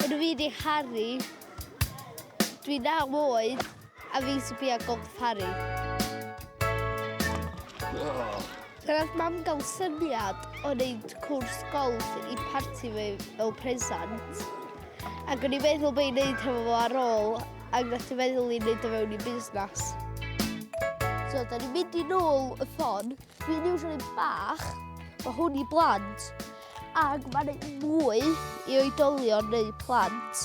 Enw fi di Hari. Dwi 9 oed a fi'n sbio Golff Hari. Nath mam gael syniad o wneud cwrs golff i parti fi fel presant. Ac o'n i'n meddwl bod i'n neud efo fo ar ôl, ac nath i'n meddwl i'n neud o fewn i busnes. So, da ni'n mynd i nôl y ffon. Dwi'n usually bach, mae hwn i blant, ac mae'n neud mwy i oedolion neu plant.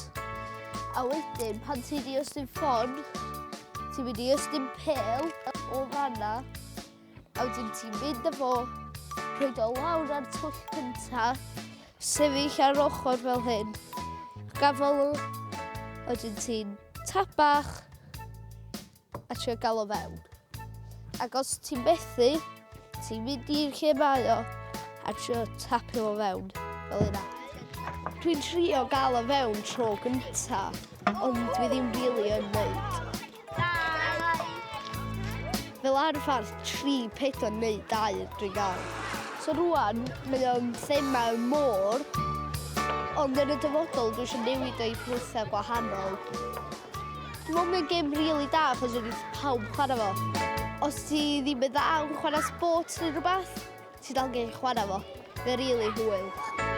A wedyn, pan ti'n i ystyn ffon, ti'n mynd i ystyn pel o fanna, a wedyn ti'n mynd efo, rhoi o lawr ar twll cynta, sefyll ar ochr fel hyn, gafel, wedyn ti'n tabach, a trio gael o fewn. Ac os ti'n methu, ti'n mynd i'r lle mae o, a trio tapio o fewn, fel yna. Dwi'n trio gael o fewn tro gynta, ond dwi ddim rili yn neud. Fel arfer 3-4 neu 2 dwi'n gael. So rwan, mae o'n thema y môr, ond yn y dyfodol dwi eisiau newid o'i pethau gwahanol. Dwi'n meddwl mae'n gêm rili da, achos dwi'n pawb chwarae fo. Os ti ddim yn dda yn chwarae sport neu rhywbeth, ti dal gen chwarae fo. Mae'n rili hwyl.